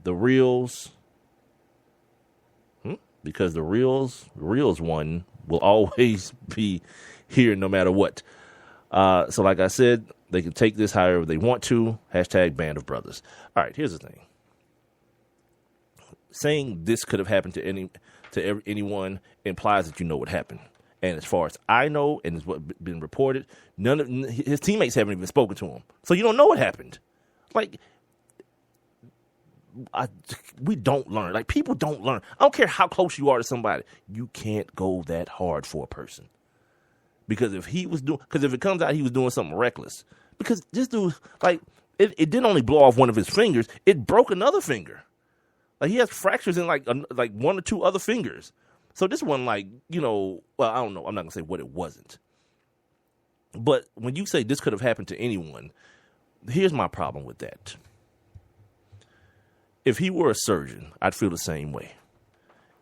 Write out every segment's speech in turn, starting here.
the reels, because the reels one will always be here no matter what. So like I said, they can take this however they want to. Hashtag Band of Brothers. All right, here's the thing. Saying this could have happened to anyone implies that you know what happened. And as far as I know, and it's what been reported, none of his teammates haven't even spoken to him. So you don't know what happened. Like, we don't learn. Like, people don't learn. I don't care how close you are to somebody. You can't go that hard for a person. Because if it comes out he was doing something reckless, because this dude, like, it didn't only blow off one of his fingers, it broke another finger. Like, he has fractures in like one or two other fingers. So this one, like, well, I don't know. I'm not going to say what it wasn't. But when you say this could have happened to anyone, here's my problem with that. If he were a surgeon, I'd feel the same way.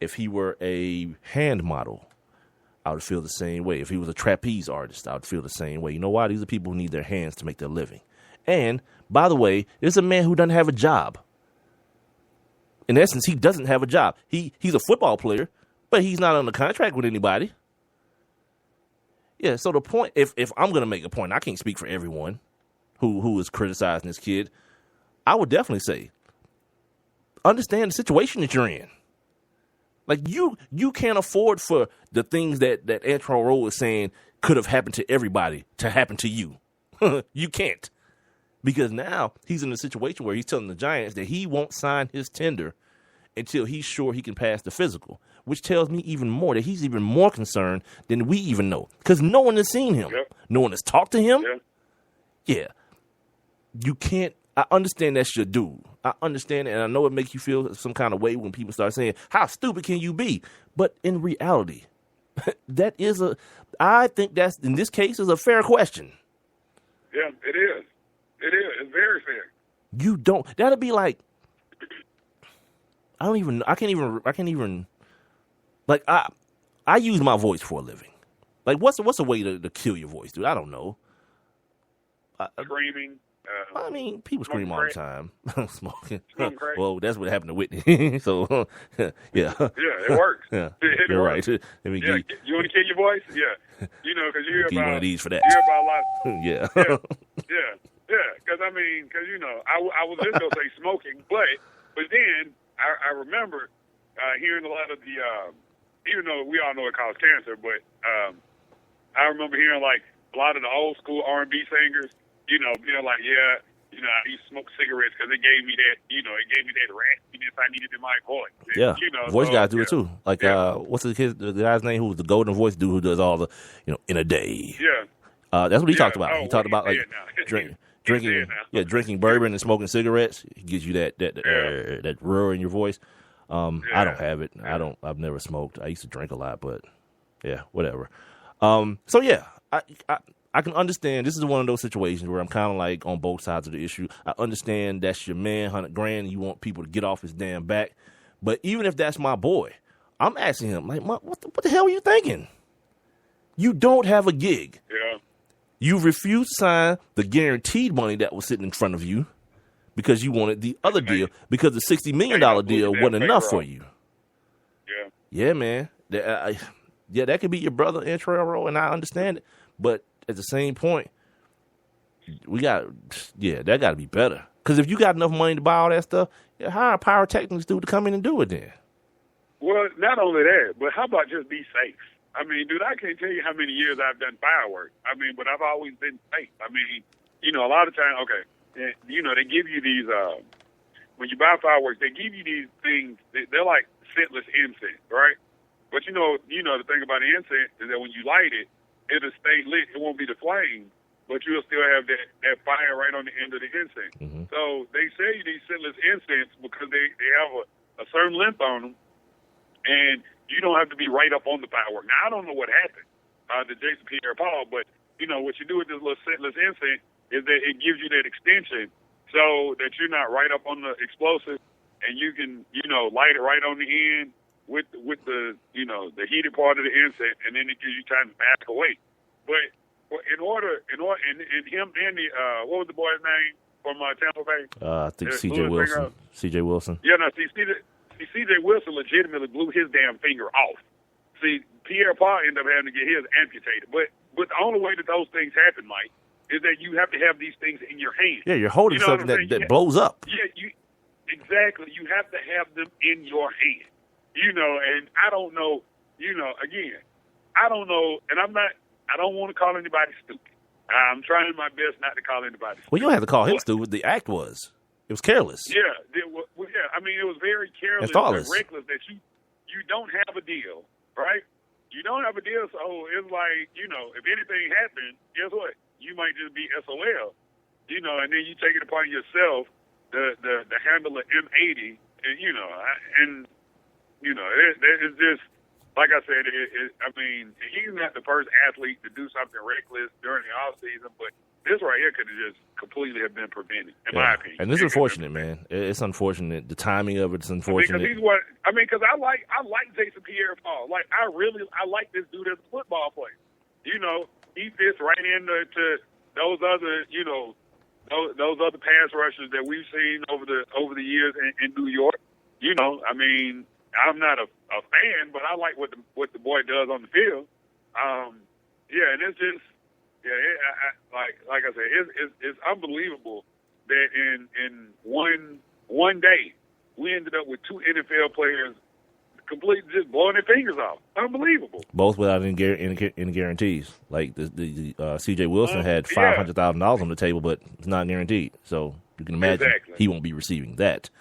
If he were a hand model, I would feel the same way. If he was a trapeze artist, I would feel the same way. You know why? These are people who need their hands to make their living. And, by the way, there's a man who doesn't have a job. In essence, he doesn't have a job. He's a football player, but he's not on a contract with anybody. Yeah, so the point, if I'm going to make a point, I can't speak for everyone who is criticizing this kid. I would definitely say, understand the situation that you're in. Like, you can't afford for the things that Antrell Rolle is saying could have happened to everybody to happen to you. You can't. Because now he's in a situation where he's telling the Giants that he won't sign his tender until he's sure he can pass the physical, which tells me even more that he's even more concerned than we even know, because no one has seen him. Yep. No one has talked to him. Yeah. You can't. I understand that's your dude. I understand it, and I know it makes you feel some kind of way when people start saying, how stupid can you be? But in reality, I think that's, in this case, is a fair question. Yeah, it is. It is. It's very fair. You don't. That'd be like, I can't even. Like, I use my voice for a living. Like, what's a way to kill your voice, dude? I don't know. Screaming. I mean, people scream all the time. Smoking. Crack. Well, that's what happened to Whitney. So, yeah. Yeah, it works. Yeah, you're right. Let me you want to kill your voice? Yeah. Because you hear about one of these for that. You hear about a lot. Yeah. Yeah. Because I was just gonna say smoking, but then I remember hearing a lot of the, even though we all know it causes cancer, but I remember hearing like a lot of the old school R&B singers, being like, I used to smoke cigarettes because it gave me that raspiness I needed in my voice. Yeah, voice guys do it too. Like, what's the guy's name who was the golden voice dude who does all the, in a day. Yeah. That's what he talked about. He talked about like drinking bourbon and smoking cigarettes. He gives you that roar in your voice. I don't have it. I've never smoked. I used to drink a lot, but yeah, whatever. So yeah, I can understand. This is one of those situations where I'm kind of like on both sides of the issue. I understand that's your man, $100,000. And you want people to get off his damn back. But even if that's my boy, I'm asking him, like, what the hell are you thinking? You don't have a gig. Yeah. You refused to sign the guaranteed money that was sitting in front of you because you wanted the other deal, because the $60 million deal wasn't enough for you. Yeah. Yeah, man. That could be your brother, Antrell Rolle, and I understand it. But at the same point, that got to be better. Because if you got enough money to buy all that stuff, hire a pyrotechnics dude to come in and do it then. Well, not only that, but how about just be safe? I mean, dude, I can't tell you how many years I've done fireworks. I mean, but I've always been safe. I mean, a lot of times, they give you these, when you buy fireworks, they give you these things, they're like scentless incense, right? But the thing about the incense is that when you light it, it'll stay lit. It won't be the flame, but you'll still have that fire right on the end of the incense. Mm-hmm. So they sell you these scentless incense because they have a certain length on them, and you don't have to be right up on the firework. Now, I don't know what happened to Jason Pierre-Paul, but, what you do with this little scentless incense is that it gives you that extension so that you're not right up on the explosive, and you can, light it right on the end with the, the heated part of the incense, and then it gives you time to back away. But in order, and him and the, what was the boy's name? from Tampa Bay? I think C.J. Wilson. C.J. Wilson. Yeah, no, C.J. Wilson legitimately blew his damn finger off. See, Pierre-Paul ended up having to get his amputated. But the only way that those things happen, Mike, is that you have to have these things in your hand. Yeah, you're holding something that blows up. Yeah, exactly. You have to have them in your hand. And I don't know, again, I don't know, and I don't want to call anybody stupid. I'm trying my best not to call anybody stupid. Well, you don't have to call him stupid. The act was. It was careless. Yeah, it was very careless and reckless that you don't have a deal, right? You don't have a deal, so it's like, if anything happened, guess what? You might just be SOL, and then you take it upon yourself the handle of M80, and it's just, like I said, he's not the first athlete to do something reckless during the off season, but this right here could have just completely have been prevented, in my opinion. And this is unfortunate, man. It's unfortunate. The timing of it's unfortunate. Because I like Jason Pierre-Paul. Like, I like this dude as a football player. He fits right into those other, those other pass rushers that we've seen over the years in New York. I'm not a fan, but I like what the boy does on the field. And it's just, like I said, it's unbelievable that in one day we ended up with two NFL players completely just blowing their fingers off. Unbelievable. Both without any guarantees. Like the C.J. Wilson had $500,000 on the table, but it's not guaranteed. So you can imagine he won't be receiving that.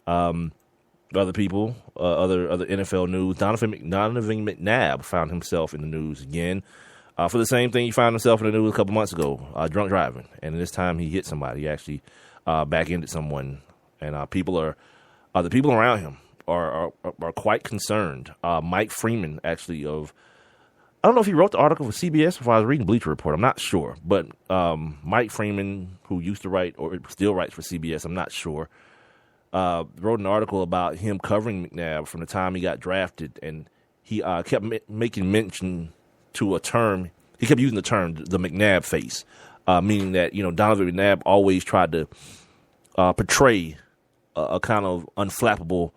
Other people, other NFL news. Donovan McNabb found himself in the news again for the same thing he found himself in the news a couple months ago, drunk driving. And this time he hit somebody. He actually back-ended someone. And the people around him are quite concerned. Mike Freeman, actually, I don't know if he wrote the article for CBS or if I was reading Bleacher Report. I'm not sure. But Mike Freeman, who used to write or still writes for CBS, I'm not sure, wrote an article about him covering McNabb from the time he got drafted, and he kept making mention to a term. He kept using the term the McNabb face, meaning that Donovan McNabb always tried to portray a kind of unflappable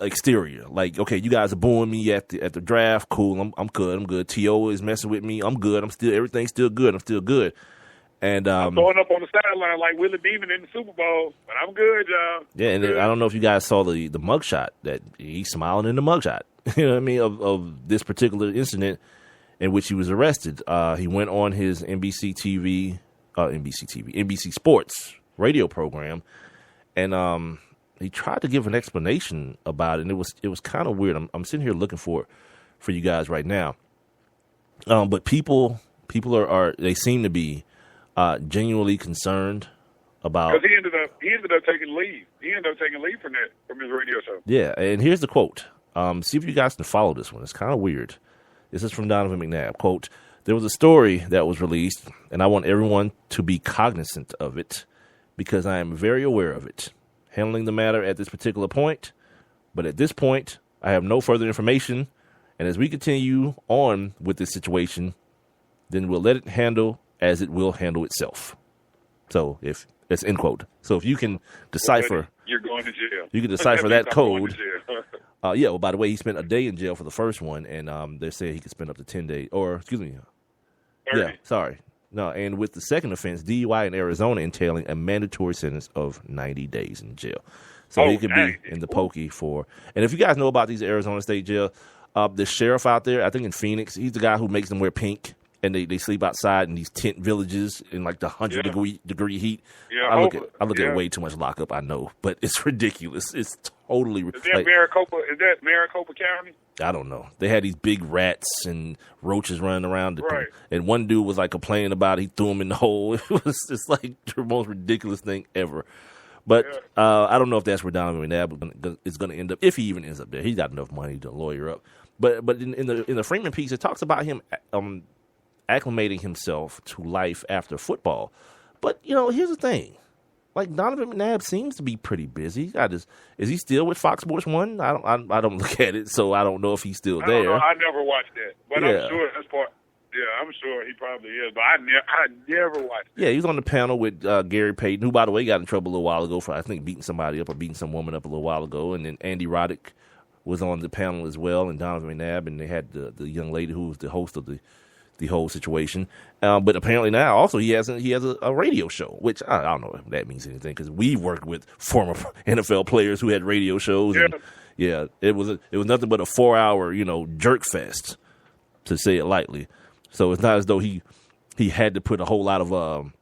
exterior. Like, okay, you guys are booing me at the draft. Cool, I'm good. T.O. is messing with me. I'm good. Everything's still good. I'm still good. And I'm throwing up on the sideline like Willie Beeman in the Super Bowl, but I'm good, y'all. Yeah, and I don't know if you guys saw the mugshot that he's smiling in the mugshot. You know what I mean, of this particular incident in which he was arrested. He went on his NBC Sports radio program, and he tried to give an explanation about it, and it was kind of weird. I'm sitting here looking for you guys right now, but people are they seem to be genuinely concerned about. Because he ended up taking leave. He ended up taking leave from his radio show. Yeah, and here's the quote. See if you guys can follow this one. It's kind of weird. This is from Donovan McNabb. Quote, "There was a story that was released, and I want everyone to be cognizant of it because I am very aware of it. Handling the matter at this particular point, but at this point, I have no further information, and as we continue on with this situation, then we'll let it handle as it will handle itself." So if that's end quote. So if you can decipher, you're going to jail. You can decipher that code. Well, by the way, he spent a day in jail for the first one, and they're saying he could spend up to 10 days, or excuse me, 30. Yeah, sorry. No, and with the second offense, DUI in Arizona, entailing a mandatory sentence of 90 days in jail. So he could be in the pokey for. And if you guys know about these Arizona State jail, the sheriff out there, I think in Phoenix, he's the guy who makes them wear pink, and they sleep outside in these tent villages in like the 100-degree heat. Yeah, I look at way too much lockup, I know, but it's ridiculous. It's totally. Is that Maricopa? Is that Maricopa County? I don't know. They had these big rats and roaches running around. Right. And one dude was like complaining about it. He threw them in the hole. It was just like the most ridiculous thing ever. But I don't know if that's where Donovan McNabb is going to end up, if he even ends up there. He's got enough money to lawyer up. But in the Freeman piece, it talks about him acclimating himself to life after football. But, here's the thing. Like, Donovan McNabb seems to be pretty busy. Is he still with Fox Sports 1? I don't look at it, so I don't know if he's still there. I never watched that, but I'm sure that's part. Yeah, I'm sure he probably is, but I never watched it. Yeah, he was on the panel with Gary Payton, who, by the way, got in trouble a little while ago for, I think, beating somebody up or beating some woman up a little while ago. And then Andy Roddick was on the panel as well, and Donovan McNabb, and they had the young lady who was the host of the whole situation. But apparently now also he has a radio show, which I don't know if that means anything, because we worked with former NFL players who had radio shows. Yeah. And yeah, it was nothing but a 4-hour, jerk fest, to say it lightly. So it's not as though he had to put a whole lot of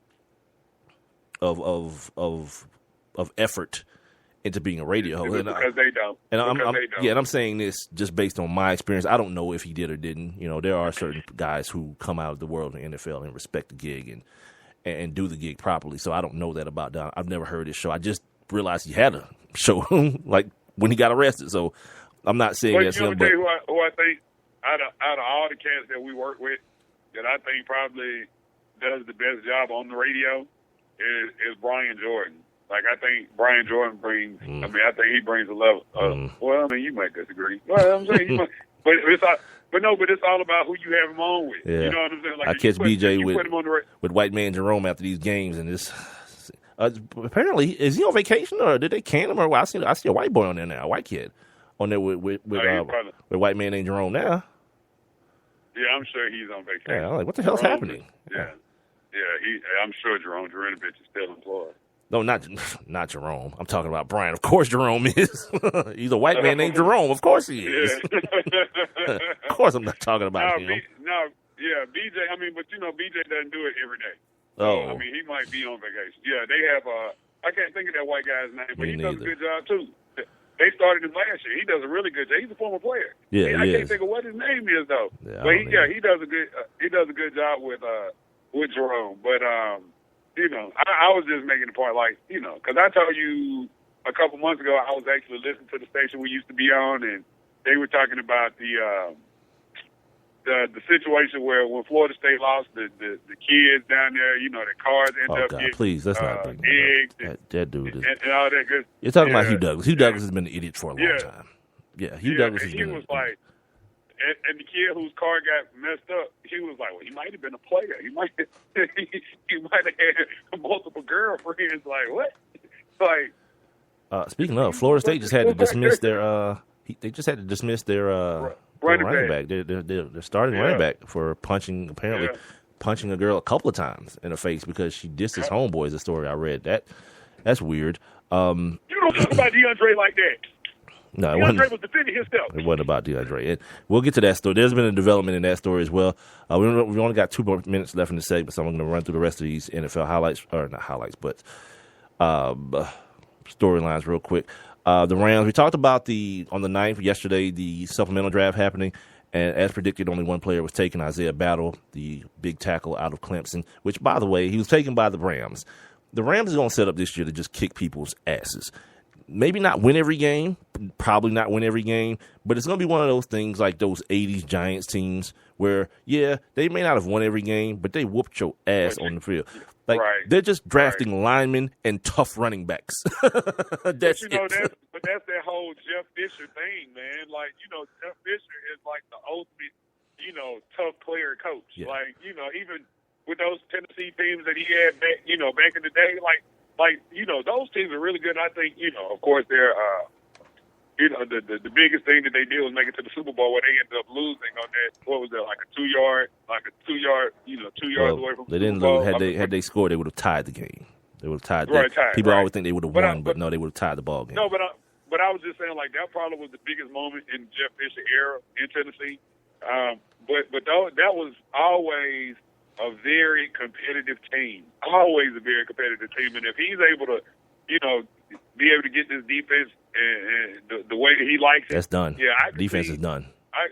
effort into being a radio host. Because they don't. And they don't. Yeah, and I'm saying this just based on my experience. I don't know if he did or didn't. There are certain guys who come out of the world of the NFL and respect the gig and do the gig properly. So I don't know that about Don. I've never heard his show. I just realized he had a show like when he got arrested. So I'm not saying that's him. But who I think out of all the cats that we work with, that I think probably does the best job on the radio is Brian Jordan. Like, I think Brian Jordan brings, I think he brings a level. Well, you might disagree. Well, I'm saying but it's all about who you have him on with. Yeah. You know what I'm saying? Like, I catch BJ with White Man Jerome after these games, and this apparently, is he on vacation or did they can him? Or I see a white boy on there now, a white kid on there with White Man named Jerome now. Yeah, I'm sure he's on vacation. Yeah, I'm like, what the hell's happening? Yeah, I'm sure Jerome Jurinovich is still employed. No, not Jerome. I'm talking about Brian. Of course Jerome is. He's a white man named Jerome. Of course he is. Yeah. Of course I'm not talking about him. BJ, but BJ doesn't do it every day. So, he might be on vacation. Yeah, they have, I can't think of that white guy's name, but he does a good job too. They started him last year. He does a really good job. He's a former player. Yeah, I can't think of what his name is though. Yeah, but he does a good job with Jerome. But I was just making the point, because I told you a couple months ago I was actually listening to the station we used to be on, and they were talking about the situation where when Florida State lost, the kids down there, the cars end up getting please, let's not bring eggs that dude is, and all that good. You're talking about Hugh Douglas. Hugh Douglas has been an idiot for a long time. Yeah, Hugh Douglas has been. He was like, and the kid whose car got messed up, he was like, well, he might have been a player. He might have had multiple girlfriends. Like, what? Like, speaking of, Florida State just had to dismiss their. They just had to dismiss their running back. They're starting running back for punching a girl a couple of times in the face because she dissed his homeboy. Is a story I read. That's weird. You don't talk about Deandre like that. No, Deandre was defending himself. It wasn't about Deandre. We'll get to that story. There's been a development in that story as well. We only got 2 more minutes left in the segment, so I'm going to run through the rest of these NFL highlights, or not highlights, but storylines real quick. The Rams, we talked about on the 9th yesterday, the supplemental draft happening, and as predicted, only one player was taken, Isaiah Battle, the big tackle out of Clemson, which, by the way, he was taken by the Rams. The Rams is going to set up this year to just kick people's asses. Maybe not win every game, probably not win every game, but it's going to be one of those things like those 80s Giants teams where, they may not have won every game, but they whooped your ass on the field. Like, they're just drafting linemen and tough running backs. That's it. But that's that whole Jeff Fisher thing, man. Like, Jeff Fisher is like the ultimate, tough player coach. Yeah. Like, even with those Tennessee teams that he had back in the day, those teams are really good. I think, of course, they're, the biggest thing that they did was make it to the Super Bowl where they ended up losing on that. What was that? Like a 2 yard, 2 yards away from. They didn't lose. Had they scored, they would have tied the game. They would have tied. People always think they would have won, but no, they would have tied the ball game. No, but I was just saying, like, that probably was the biggest moment in Jeff Fisher era in Tennessee. But that was always a very competitive team. Always a very competitive team. And if he's able to, be able to get this defense and the way that he likes it. That's done. Yeah, defense is done.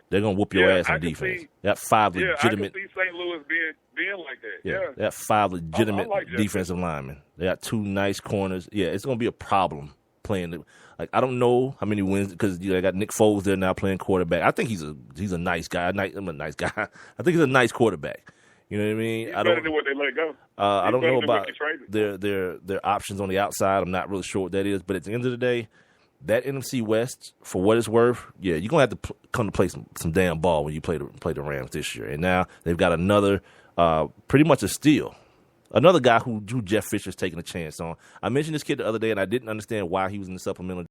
They're going to whoop your ass on defense. They got 5 legitimate. I can see St. Louis being like that. Yeah. They got 5 legitimate defensive linemen. They got 2 nice corners. Yeah, it's going to be a problem playing. Like, I don't know how many wins because they got Nick Foles there now playing quarterback. I think he's a nice guy. I'm a nice guy. I think he's a nice quarterback. You know what I mean? He's better than what they let go. I don't know about their options on the outside. I'm not really sure what that is. But at the end of the day, that NFC West, for what it's worth, yeah, you're going to have to come to play some damn ball when you play the Rams this year. And now they've got another, pretty much a steal. Another guy who Jeff Fisher's taking a chance on. I mentioned this kid the other day, and I didn't understand why he was in the supplemental